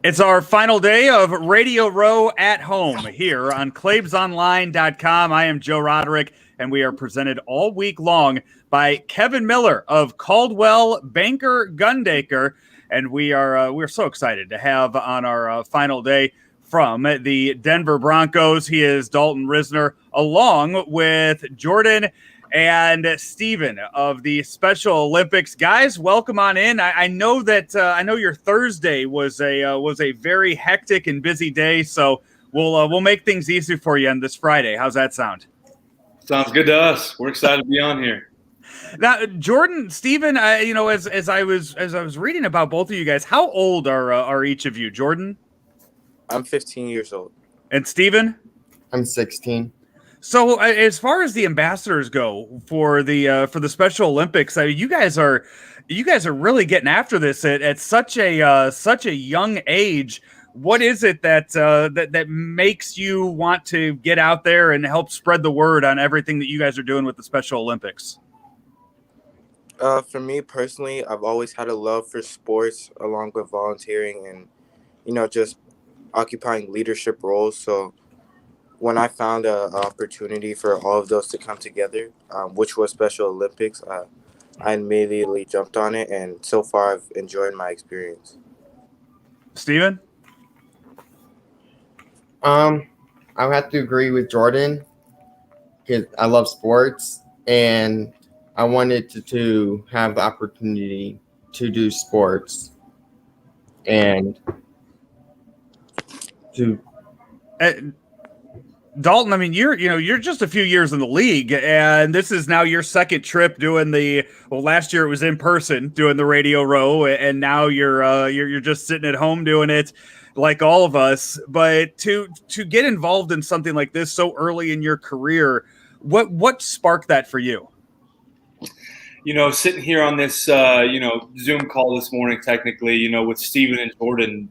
It's our final day of Radio Row at home here on ClaibsOnline.com. I am Joe Roderick, and we are presented all week long by Kevin Miller of Caldwell Banker Gundaker. And we're so excited to have on our final day from the Denver Broncos. He is Dalton Risner, along with Jordan and Steven of the Special Olympics. Guys, welcome on in. I know that I know your Thursday was a very hectic and busy day, so we'll make things easy for you on this Friday. How's that sound? Sounds good to us. We're excited to be on here. Now, Jordan, Steven, as I was reading about both of you guys, how old are each of you? Jordan? I'm 15 years old. And Steven? I'm 16. So as far as the ambassadors go for the Special Olympics, I mean, you guys are really getting after this at such a young age. What is it that makes you want to get out there and help spread the word on everything that you guys are doing with the Special Olympics? For me personally, I've always had a love for sports along with volunteering and, just occupying leadership roles. So when I found an opportunity for all of those to come together, which was Special Olympics, I immediately jumped on it, and so far I've enjoyed my experience. Steven? I would have to agree with Jordan because I love sports, and I wanted to have the opportunity to do sports and to. Dalton, I mean, you're just a few years in the league, and this is now your second trip doing last year it was in person doing the Radio Row, and now you're just sitting at home doing it like all of us. But to get involved in something like this so early in your career, what sparked that for you? Sitting here on this Zoom call this morning, technically, with Steven and Jordan,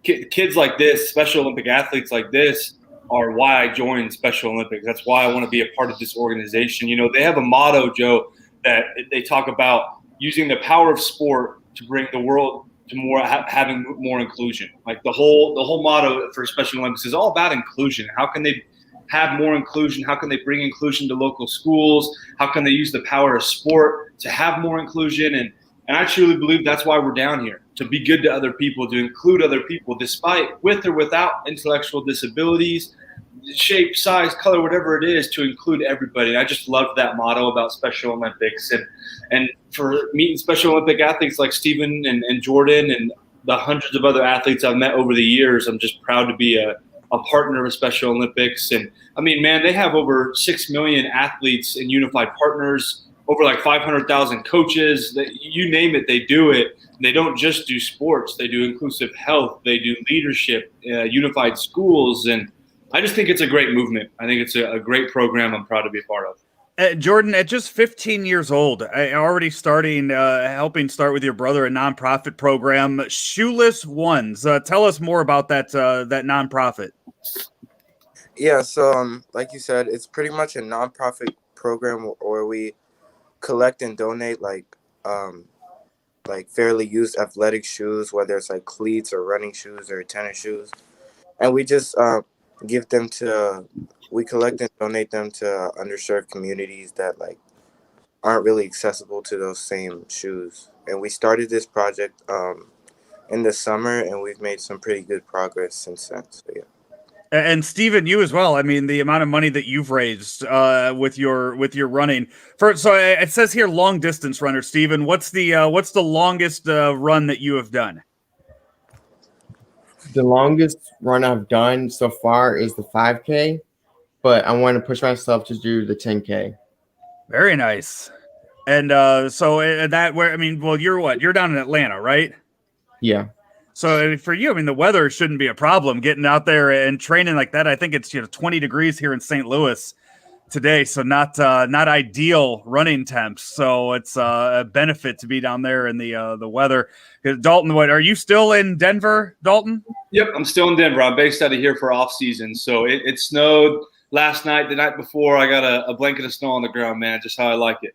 kids like this, Special Olympic athletes like this, are why I joined Special Olympics. That's why I want to be a part of this organization. They have a motto, Joe, that they talk about using the power of sport to bring the world to having more inclusion. Like the whole motto for Special Olympics is all about inclusion. How can they have more inclusion? How can they bring inclusion to local schools? How can they use the power of sport to have more inclusion? And I truly believe that's why we're down here, to be good to other people, to include other people, with or without intellectual disabilities, shape, size, color, whatever it is, to include everybody. And I just love that motto about Special Olympics. And for meeting Special Olympic athletes like Steven and Jordan and the hundreds of other athletes I've met over the years, I'm just proud to be a partner of Special Olympics. And I mean, man, they have over 6 million athletes and unified partners, over like 500,000 coaches. You name it, they do it. They don't just do sports. They do inclusive health. They do leadership, unified schools. And I just think it's a great movement. I think it's a great program I'm proud to be a part of. Jordan, at just 15 years old, already helping start with your brother a nonprofit program, Shoeless Ones. Tell us more about that nonprofit. Yeah, so like you said, it's pretty much a nonprofit program where we collect and donate like fairly used athletic shoes, whether it's like cleats or running shoes or tennis shoes, and we just we collect and donate them to underserved communities that like aren't really accessible to those same shoes. And we started this project in the summer, and we've made some pretty good progress since then. So yeah. And Steven, you as well. I mean, the amount of money that you've raised with your running. So it says here, long distance runner. Steven, what's the longest run that you have done? The longest run I've done so far is the 5K, but I want to push myself to do the 10K. Very nice. And you're down in Atlanta, right? Yeah. So for you, I mean, the weather shouldn't be a problem getting out there and training like that. I think it's 20 degrees here in St. Louis today, so not ideal running temps. So it's a benefit to be down there in the weather. Dalton, what are you still in Denver, Dalton? Yep, I'm still in Denver. I'm based out of here for off season. So it snowed last night. The night before, I got a blanket of snow on the ground, man. Just how I like it.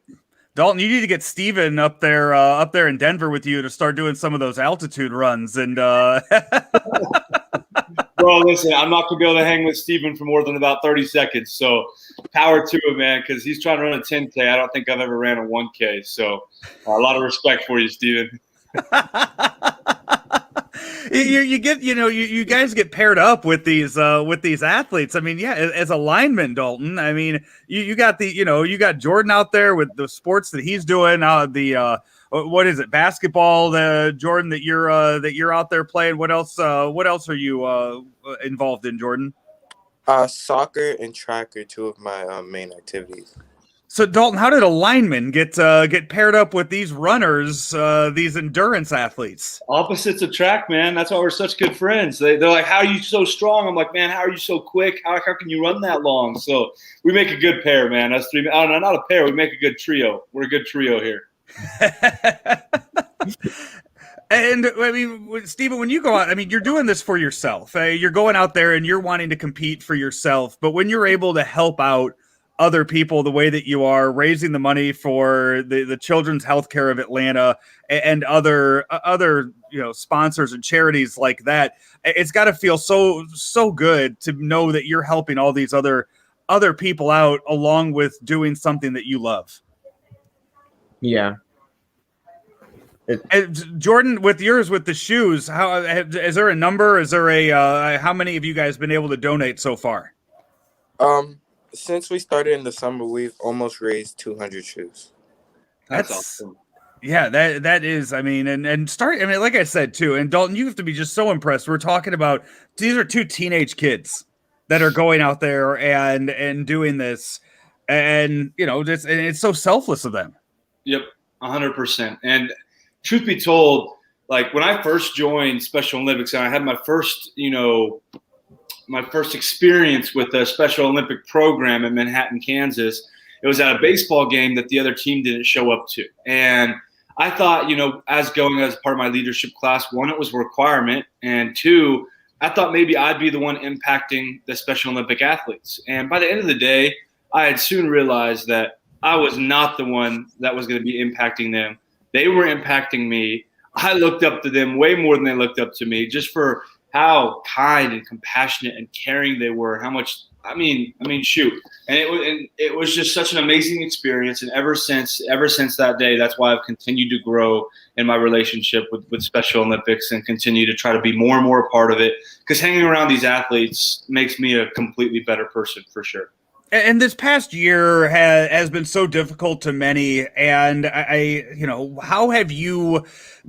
Dalton, you need to get Steven up there in Denver with you to start doing some of those altitude runs. And Bro, listen, I'm not gonna be able to hang with Steven for more than about 30 seconds. So power to him, man, because he's trying to run a 10K. I don't think I've ever ran a 1K. So a lot of respect for you, Steven. you get, you guys get paired up with these athletes. I mean, yeah, as a lineman, Dalton, I mean, you got you got Jordan out there with the sports that he's doing, what is it, basketball, Jordan, that you're out there playing. What else are you involved in, Jordan? Soccer and track are two of my main activities. So Dalton, how did a lineman get paired up with these runners, these endurance athletes? Opposites attract, man. That's why we're such good friends. They're like, "How are you so strong?" I'm like, "Man, how are you so quick? How can you run that long?" So we make a good pair, man. Us three. Oh, no, not a pair. We make a good trio. We're a good trio here. And I mean, Steven, when you go out, I mean, you're doing this for yourself. You're going out there and you're wanting to compete for yourself. But when you're able to help out other people the way that you are, raising the money for the Children's Healthcare of Atlanta and other sponsors and charities like that, it's got to feel so good to know that you're helping all these other people out along with doing something that you love. Yeah. Jordan, with the shoes, how is there a number? Is there a how many of you guys been able to donate so far? Since we started in the summer, we've almost raised 200 shoes. That's awesome. Yeah, that is. I mean, and start. I mean, like I said too, and Dalton, you have to be just so impressed. We're talking about these are two teenage kids that are going out there and doing this, and it's so selfless of them. Yep, 100%. And truth be told, like when I first joined Special Olympics, and I had my first experience with a Special Olympic program in Manhattan, Kansas, it was at a baseball game that the other team didn't show up to. And I thought, as part of my leadership class, one, it was a requirement. And two, I thought maybe I'd be the one impacting the Special Olympic athletes. And by the end of the day, I had soon realized that I was not the one that was going to be impacting them. They were impacting me. I looked up to them way more than they looked up to me, just for how kind and compassionate and caring they were. How much, I mean, shoot. And it was just such an amazing experience. And ever since that day, that's why I've continued to grow in my relationship with Special Olympics and continue to try to be more and more a part of it. Because hanging around these athletes makes me a completely better person for sure. And this past year has been so difficult to many. And how have you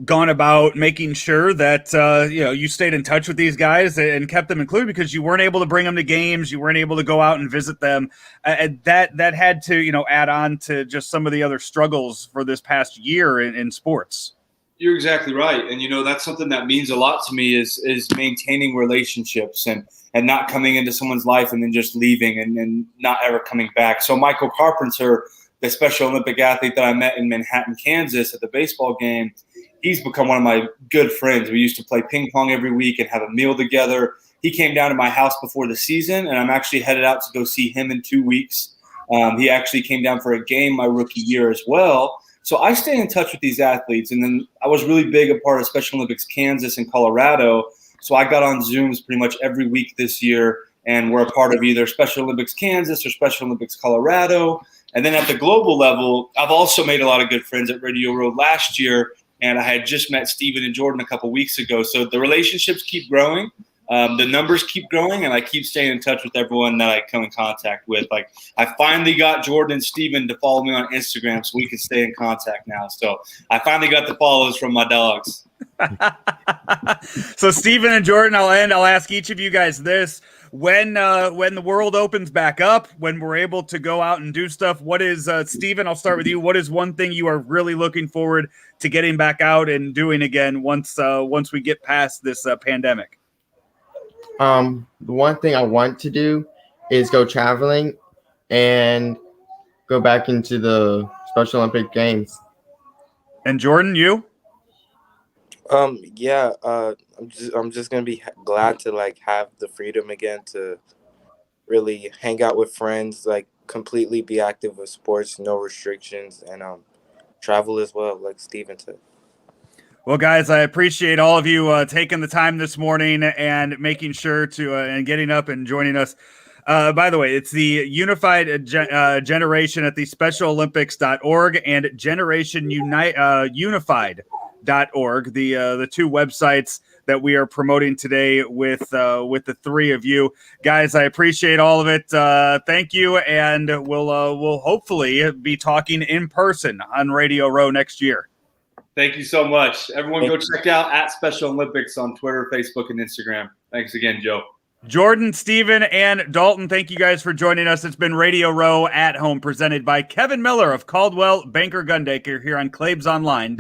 gone about making sure that, you stayed in touch with these guys and kept them included, because you weren't able to bring them to games. You weren't able to go out and visit them. That had to, add on to just some of the other struggles for this past year in sports. You're exactly right. And, that's something that means a lot to me is maintaining relationships and not coming into someone's life and then just leaving and not ever coming back. So Michael Carpenter, the Special Olympic athlete that I met in Manhattan, Kansas at the baseball game, he's become one of my good friends. We used to play ping pong every week and have a meal together. He came down to my house before the season, and I'm actually headed out to go see him in 2 weeks. He actually came down for a game my rookie year as well. So I stay in touch with these athletes. And then I was really big a part of Special Olympics Kansas and Colorado. So I got on Zooms pretty much every week this year, and we're a part of either Special Olympics Kansas or Special Olympics Colorado. And then at the global level, I've also made a lot of good friends at Radio Row last year, and I had just met Steven and Jordan a couple weeks ago. So the relationships keep growing. The numbers keep growing, and I keep staying in touch with everyone that I come in contact with. Like, I finally got Jordan and Steven to follow me on Instagram so we can stay in contact now. So I finally got the follows from my dogs. So Steven and Jordan, I'll ask each of you guys this. When the world opens back up, when we're able to go out and do stuff, what is, Steven, I'll start with you. What is one thing you are really looking forward to getting back out and doing again once we get past this pandemic? The one thing I want to do is go traveling and go back into the Special Olympic Games. And Jordan, you? I'm just gonna be glad to have the freedom again to really hang out with friends, completely be active with sports, no restrictions, and travel as well, like Steven said. Well, guys, I appreciate all of you taking the time this morning and making sure to and getting up and joining us. By the way, it's the Unified Generation at the SpecialOlympics.org and GenerationUnified.org, the two websites that we are promoting today with the three of you guys. I appreciate all of it. Thank you, and we'll hopefully be talking in person on Radio Row next year. Thank you so much. Everyone go check out at Special Olympics on Twitter, Facebook, and Instagram. Thanks again, Joe. Jordan, Steven, and Dalton, thank you guys for joining us. It's been Radio Row at Home, presented by Kevin Miller of Caldwell Banker Gundaker here on Claibs Online.